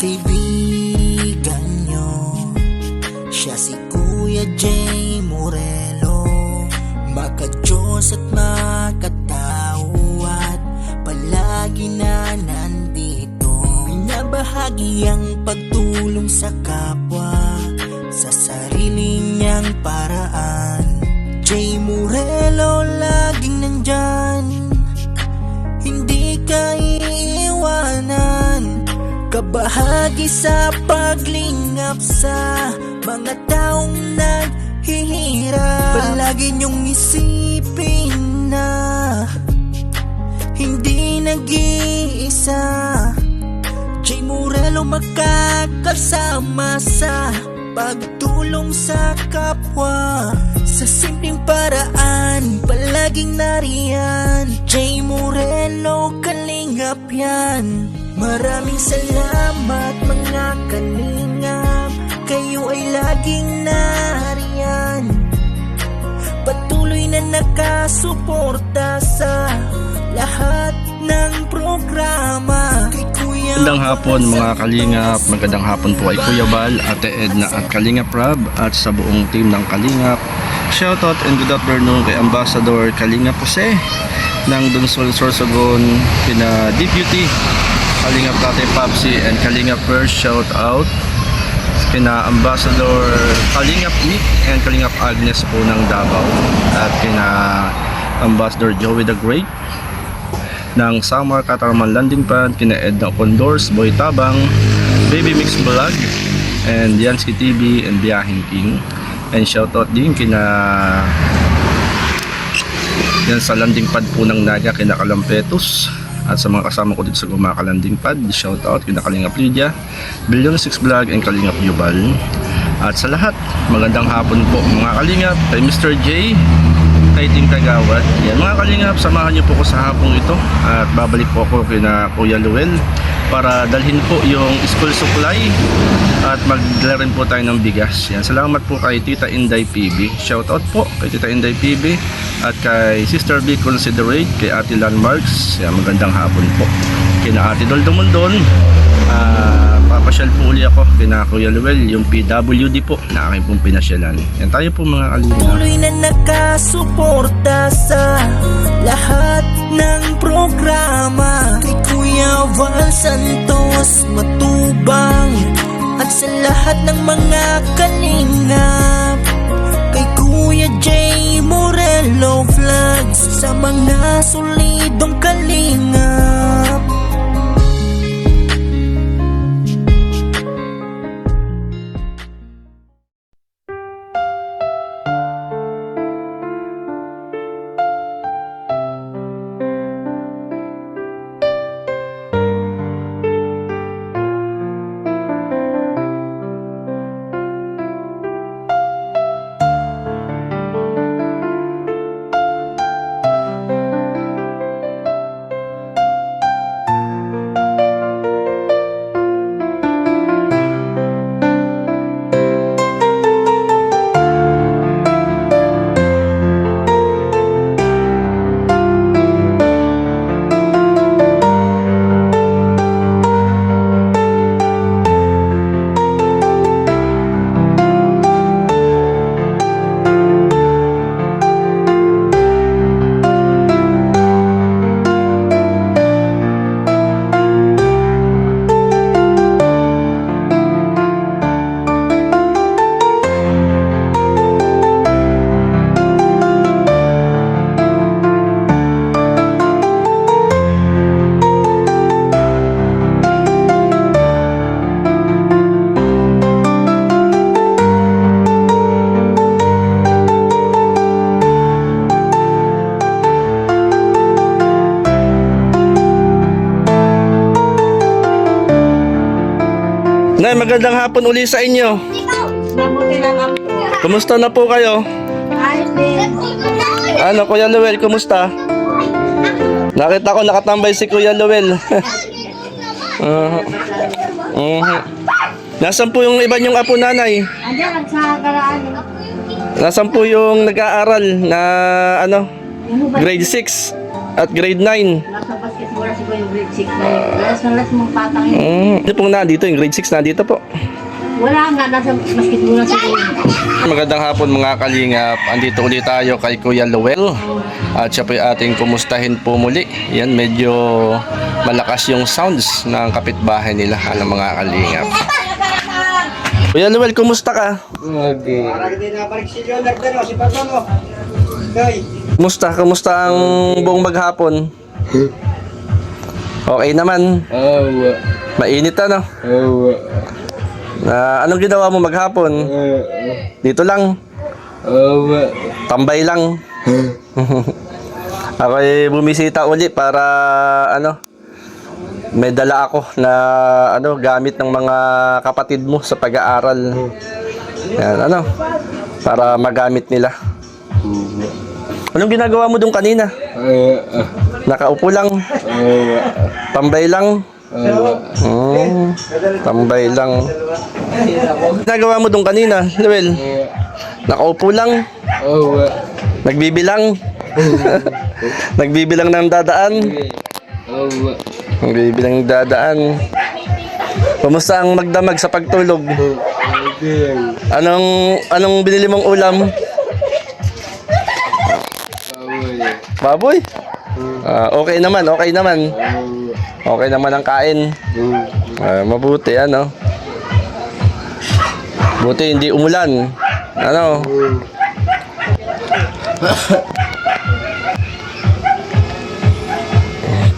kaibigan nyo. Siya si Kuya Jay Morelo, maka-Diyos at makatao at palagi na nandito. Binabahagi ang pagtulong sa kapwa sa sarili niyang paraan. Jay Morelo laging nandyan, hindi ka iiwanan. Kabahagi sa paglingap sa mga taong naghihirap. Palagi niyong isipin na hindi nag-iisa. Jay Morelo makakasama sa pagtulong sa kapwa. Sa simpleng paraan, palaging nariyan. Jay Morelo, kalingap yan. Maraming salamat mga kalingap, kayo ay laging nariyan. Patuloy na nakasuporta sa lahat ng programa. Kay Kuya Magandang hapon mga kalingap, magandang hapon po kay Kuya Bal, Ate Edna at Kalingap Rab at sa buong team ng Kalingap. Shoutout and good afternoon kay Ambassador Kalingap Jose ng Dunsol Sorsogon, kina Deputy Kalingap Tate Papsi and Kalingap First. Shoutout kina Ambassador Kalingap Nick and Kalingap Agnes po ng Davao at kina Ambassador Joey the Great ng Samar Katarman Landing Pad, kina Edna Condors, Boy Tabang, Baby Mix Vlog, and Yansky TV and Biyahing King. And shoutout din kina yan sa landing pad po ng Naga, kina Kalampetos at sa mga kasama ko dito sa Gumaka Landing Pad. Shoutout kina Kalingap Lydia, Billion 6 Vlog and Kalingap Yubal. At sa lahat, magandang hapon po mga Kalingap, kay Mr. J, kay Ting Kagawad. Yan mga Kalingap, samahan niyo po ko sa hapong ito at babalik po ako kina Kuya Luel para dalhin po yung school supply at magdala rin po tayo ng bigas. Yan, salamat po kay Tita Inday PB. Shoutout po kay Tita Inday PB at kay Sister B Considerate, kay Ate Landmarks. Yan, magandang hapon po kina Ate Doldo Mondon. Papasyal po uli ako kina Kuya Luel, yung PWD po na aking pong pinasyalan. Yan tayo po mga Kalingap. Tuloy na nakasuporta sa lahat ng programa. Kay Kuya Val Santos Matubang at sa lahat ng mga kalingap. Kay Kuya Jay Morelo Vlogs, sa mga solidong kalingap. Nay, magandang hapon uli sa inyo. Mabuti naman po. Kumusta na po kayo? Ayos din. Ano, Kuya Luel, kumusta? Nakita ko nakatambay si Kuya Luel. Nasaan po yung iba niyong apo, nanay? Andiyan, sa karaan. Nasaan po yung nag-aaral na ano, grade 6? At grade 9. Nasa basketball na siguro yung grade 6 na yun. Last mong patang yun. Ito pong nandito, yung grade 6 nandito po. Wala nga, nasa basketball na siguro. Magandang hapon mga kalingap. Andito ulit tayo kay Kuya Luel. At siya po yung ating kumustahin po muli. Yan, medyo malakas yung sounds ng kapitbahay nila. Ano mga kalingap. Kuya Luel, kumusta ka? Kumusta ang buong maghapon? Okay naman. Mainit ano? Anong ginawa mo maghapon? Dito lang. Tambay lang. Ako ay bumisita uli para may dala ako na gamit ng mga kapatid mo sa pag-aaral. Yan, para magamit nila. Anong ginagawa mo doon kanina? Nakaupo lang. Tambay lang. Tambay lang. Ginagawa mo doon kanina, Luel? Nakaupo lang. Nagbibilang. Nagbibilang ng dadaan. Nagbibilang ng dadaan. Kumusta ang magdamag sa pagtulog? Anong binili mong ulam? Baboy? Okay naman. Okay naman ang kain. Mabuti, Buti hindi umulan.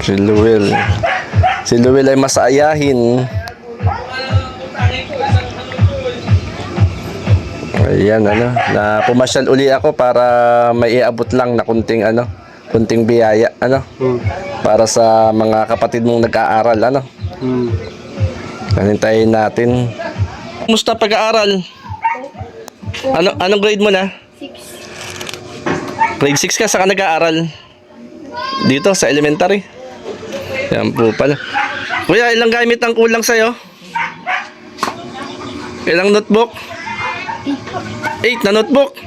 Si Luel ay masayahin. Ayan, na pumasyal uli ako para maiabot lang na kunting biyaya, para sa mga kapatid mong nag-aaral, Hintayin natin. Kumusta pag-aaral? Anong grade mo na? 6. Grade 6 ka, saan ka nag-aaral? Dito, sa elementary. Yan po pala. Kuya, ilang gamit ang kulang sa'yo? Ilang notebook? 8 na notebook.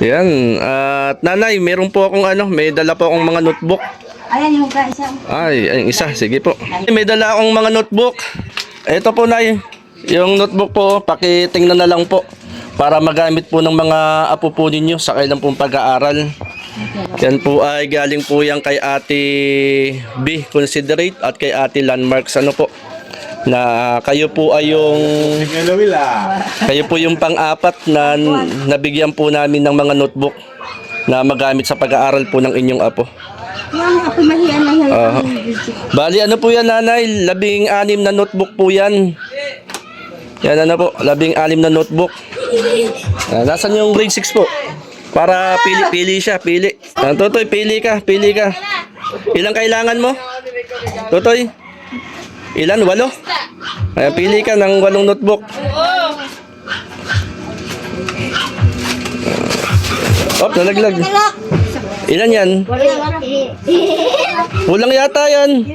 Yan. At nanay, meron po akong may dala po akong mga notebook. Ayan yung kaisa. Ay, yung isa. Sige po. May dala akong mga notebook. Ito po, nay. Yung notebook po, pakitingnan na lang po. Para magamit po ng mga apo po ninyo sa kailang pong pag-aaral. Yan po ay galing po yan kay Ate B Considerate at kay Ate Landmarks po. Na kayo po ay yung pang-apat na nabigyan po namin ng mga notebook na magamit sa pag-aaral po ng inyong apo. Yung ako mahiyan na yan. Bali po yan nanay, 16 na notebook po yan. Yan po, 16 na notebook. Nasaan yung grade 6 po? Para pili siya, pili. Totoy, pili ka. Ilang kailangan mo? Totoy? Ilan? 8? Ayan, pili ka ng 8 notebook. Nalaglag. Ilan yan? Kulang yata yan.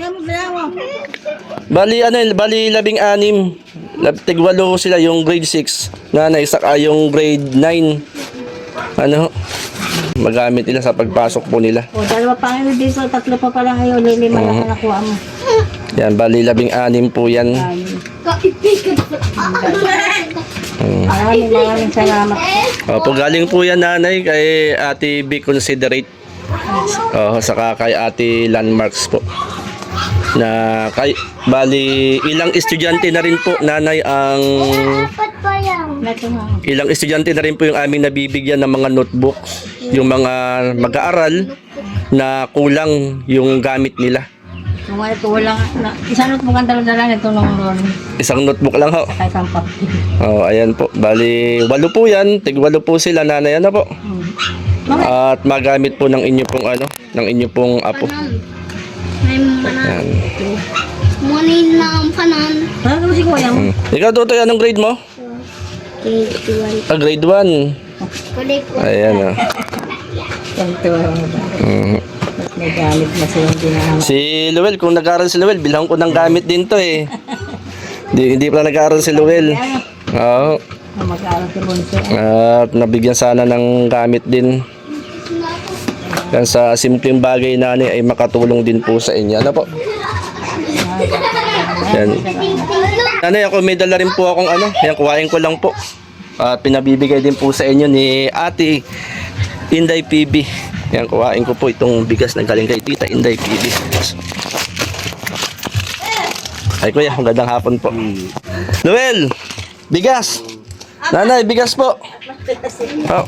Bali 16. Tig-8 sila yung grade 6. Nanay, saka yung grade 9. Magamit nila sa pagpasok po nila. Dalawa pa ngayon dito, 3 pa pala ngayon. 5 lang na nakuha mo. Yan, bali 16 po yan. Maraming salamat. Opo, galing po yan nanay kay Ate B Considerate. Saka kay Ate Landmarks po. Na bali ilang estudyante na rin po nanay ilang estudyante na rin po yung aming nabibigyan ng mga notebooks, yung mga mag-aaral na kulang yung gamit nila. Ito walang, isang notebook ang dala-dala nito nung ron. Isang notebook lang ho. Saka isang papel. Ayan po. Bali 8 po yan. Tig-8 po sila nanay po. At magamit po ng inyo pong ng inyo pong apo. Ayan. Money na ang panan. Ano si Kuya mo? Ikaw, Totoy, anong grade mo? Grade 1. Ayan Ganito mo ba? May gamit na silang ginagawa. Si Luel, kung nag-aaral si Luel, bilhan ko ng gamit din to eh. Hindi pala nag-aaral si Luel. Oo. Mag-aaral si Bunso. At nabigyan sana ng gamit din. Yan sa simpleng bagay nanay ay makatulong din po sa inyo. Ano po? Yan. Nanay, ako may dala rin po akong ano. Yan, kuhain ko lang po. Pinabibigay din po sa inyo ni Ate Inday PB. Yan, kuhain ko po itong bigas na galing kay Tita Inday PB. Ay kuya, magandang hapon po. Noel, bigas. Nanay, bigas po. Oh,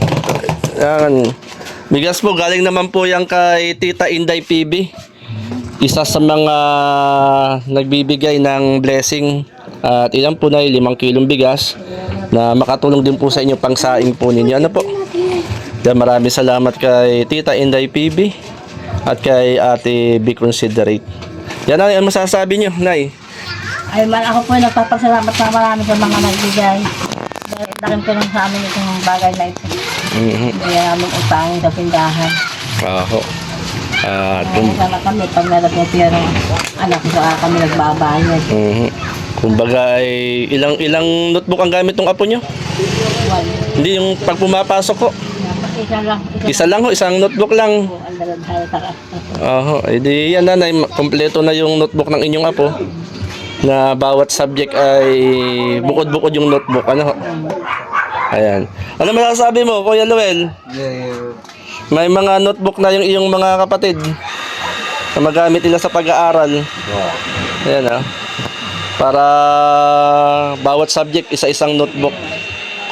yan. Bigas po, galing naman po yan kay Tita Inday PB. Isa sa mga nagbibigay ng blessing. At ilan po na 5 kilong bigas na makatulong din po sa inyo pang saing po ninyo. Ano po? Kaya maraming salamat kay Tita Inday PB at kay Ate B Considerate. Yan na, ano masasabi nyo, Nay? Ay, ako po nagpapasalamat na marami sa mga nagbigay. Dahil laking tulong sa amin itong bagay na ito. Hindi namin utangin sa tindahan. Aho. Sana kami, pag nalagyan ng anak ko, kami nagbabayad. Kumbaga ay ilang notebook ang gamit ng apo nyo? Hindi yung pag pumapasok ko. Isa lang. Isang notebook lang. Ang daladhala sa Aho, edi yan nanay, kompleto na yung notebook ng inyong apo. Na bawat subject ay bukod-bukod yung notebook. Ano? Ayan. Ano masasabi mo, Kuya Luel? May mga notebook na yung iyong mga kapatid na magamit nila sa pag-aaral. Ayan ah. Para bawat subject, isa-isang notebook.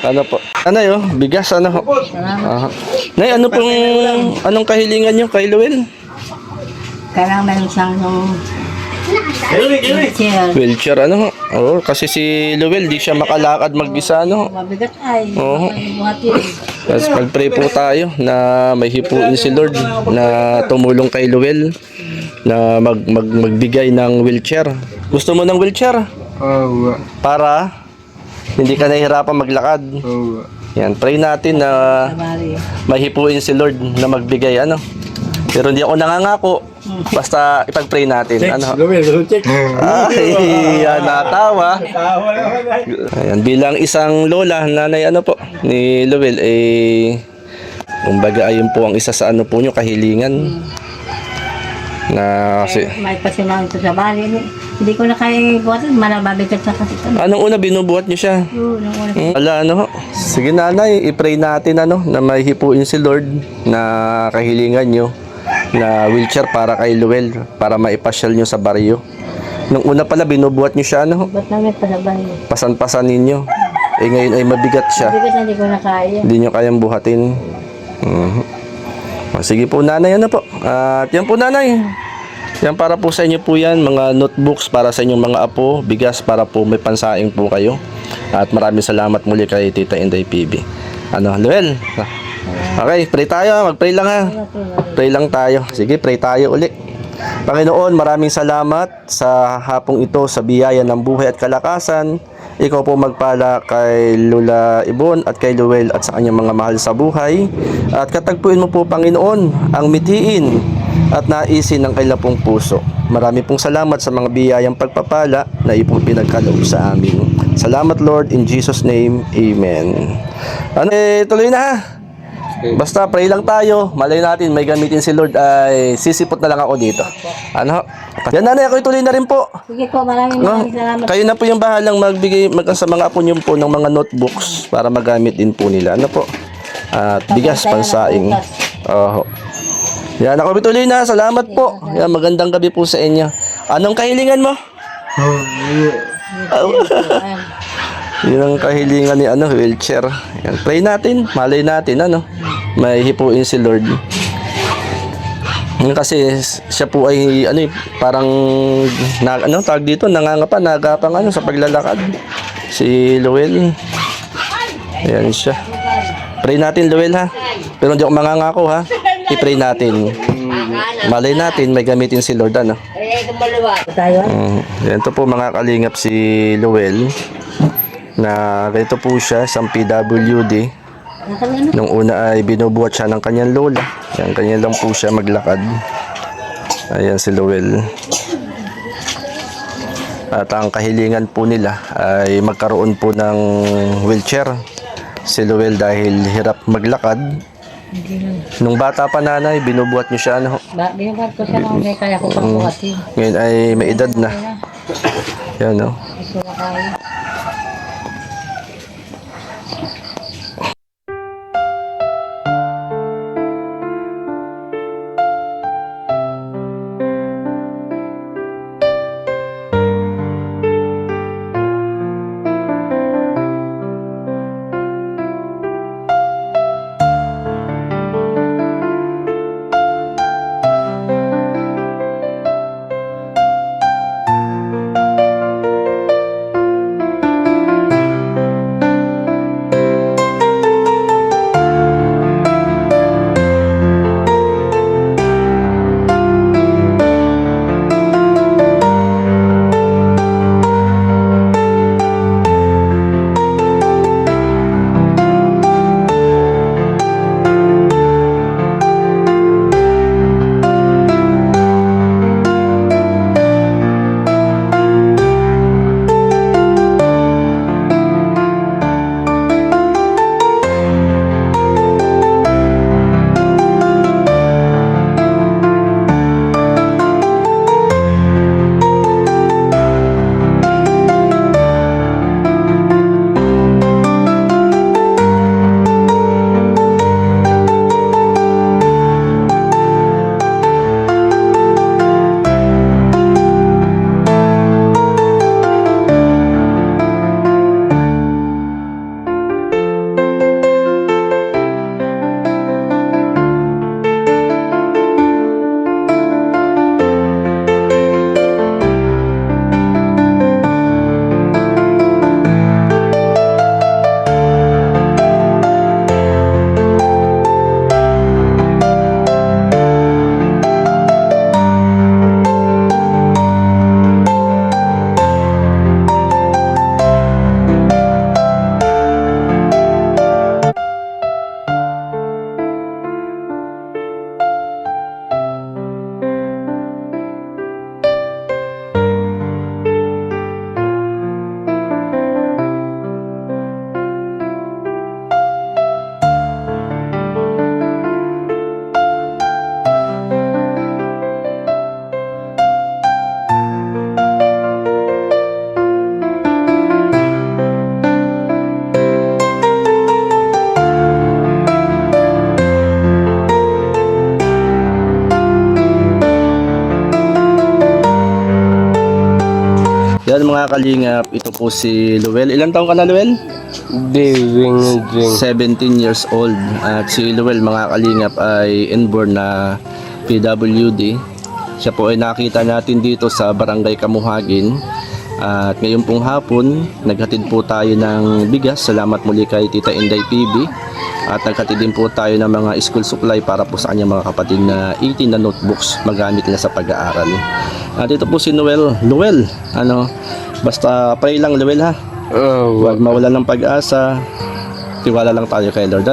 Ano po? Ano yun? Bigas, ano ho? Aha. Nay, ano pong, anong kahilingan nyo kay Luel? Kailangan meron siyang wheelchair. Wheelchair, ano ho? Oo, kasi si Luel, di siya makalakad mag-isa, ano ho? Mabigat ay. Oo. Buhatin. Tapos mag-pray po tayo na may hipuin si Lord na tumulong kay Luel na magbigay ng wheelchair. Gusto mo ng wheelchair? Oo. Para hindi ka nahihirapan maglakad. Oo. Yan, pray natin na Sabari. may hipuin si Lord na magbigay, ano. Pero hindi ako nangangako. Basta ipag-pray natin. Ano? Ay, yan, natawa. Ayan, bilang isang lola, nanay ano po, ni Luel, kumbaga ayun po ang isa sa ano po nyo, kahilingan. Na kasi, May pasimangan ito sa bali. Hindi ko na kaya buhatin. Malababigat sa kasi ito. anong una binubuhat nyo siya? Oo, nung una. Wala ano ho. Sige nanay, i-pray natin ano, na may hipuin si Lord na kahilingan nyo na wheelchair para kay Luel, para maipasyal nyo sa baryo. Nung una pala binubuhat nyo siya ano, Ba't namin pasabay? pasan-pasan ninyo. Ngayon ay mabigat siya. Bigat na hindi ko na kaya. Hindi nyo kayang buhatin. Sige po nanay, ano po. At yan po nanay. Yan para po sa inyo po yan. Mga notebooks para sa inyong mga apo. Bigas para po may pansaing po kayo. At maraming salamat muli kay Tita Inday PB. Ano, Luel? Okay, pray tayo. Mag-pray lang ha. Pray lang tayo. Sige, pray tayo uli. Panginoon, maraming salamat sa hapong ito, sa biyaya ng buhay at kalakasan. Ikaw po magpala kay Lola Ibon at kay Luel at sa kanyang mga mahal sa buhay. At katagpuin mo po, Panginoon, ang mithiin at naisin ng kailang pong puso. Marami pong salamat sa mga biyayang pagpapala na ipong pinagkaloob sa amin. Salamat, Lord, in Jesus' name. Amen. Ano, tuloy na ha. Basta pray lang tayo. Malay natin may gamitin si Lord ay sisipot na lang ako dito. Ano? Yan nanay, ako ituloy na rin po. Sige po, maraming salamat. Kayo na po yung bahalang magbigay sa mga apo nyo po ng mga notebooks para magamit din po nila. Ano po? At bigas, pansaing. Oo. Yan, ako ituloy na. Salamat po. Yan, magandang gabi po sa inyo. Anong kahilingan mo? Yun ang kahilingan ni wheelchair. Yan, pray natin. Malay natin, may hipuin si Lord. Kasi siya po ay parang tawag dito, nagapang sa paglalakad. Si Luel. Ayan siya. Pray natin, Luel ha. Pero hindi ako mangangako ha. I-pray natin. Malay natin may gamitin si Lord Tayo? Yan po mga kalingap si Luel. Na ganito po siya, isang PWD. Nung una ay binubuhat siya ng kanyang lola. Yan, kanya lang po siya maglakad. Ayan si Luel. At ang kahilingan po nila ay magkaroon po ng wheelchair. Si Luel dahil hirap maglakad. Hindi na. Nung bata pa nanay, binubuhat niyo siya ano? Binubuhat ko siya nung may kaya ko pang buhatin. Ngayon ay may edad na. Yan no. Ito na kaya. Yan mga kalingap, ito po si Luel. Ilang taong ka na, Luel? 17 years old. At si Luel mga kalingap ay inborn na PWD. Siya po ay nakita natin dito sa Barangay Kamuhagin. At ngayon pong hapon, naghatid po tayo ng bigas. Salamat muli kay Tita Inday PB. At naghatid din po tayo ng mga school supply para po sa kanyang mga kapatid na 18 na notebooks magamit na sa pag-aaral. At ito po si Noel. Luel, basta pray lang Luel ha. Huwag mawalan ng pag-asa. Tiwala lang tayo kay Lord,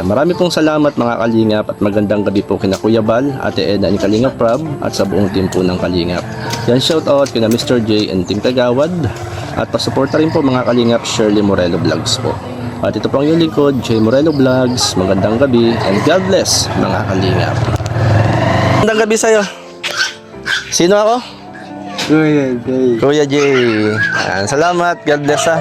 marami pong salamat mga kalingap at magandang gabi po kina Kuya Bal, Ate Edna and Kalingap Prab at sa buong team po ng Kalingap. Yan, shout out kina Mr. J and Team Kagawad at pasuporta rin po mga Kalingap Shirley Morelo Vlogs po. At ito po ang yung lingkod, J Morelo Vlogs. Magandang gabi and God bless mga Kalingap. Magandang gabi sa'yo. Sino ako? Kuya J. Salamat, God bless ha.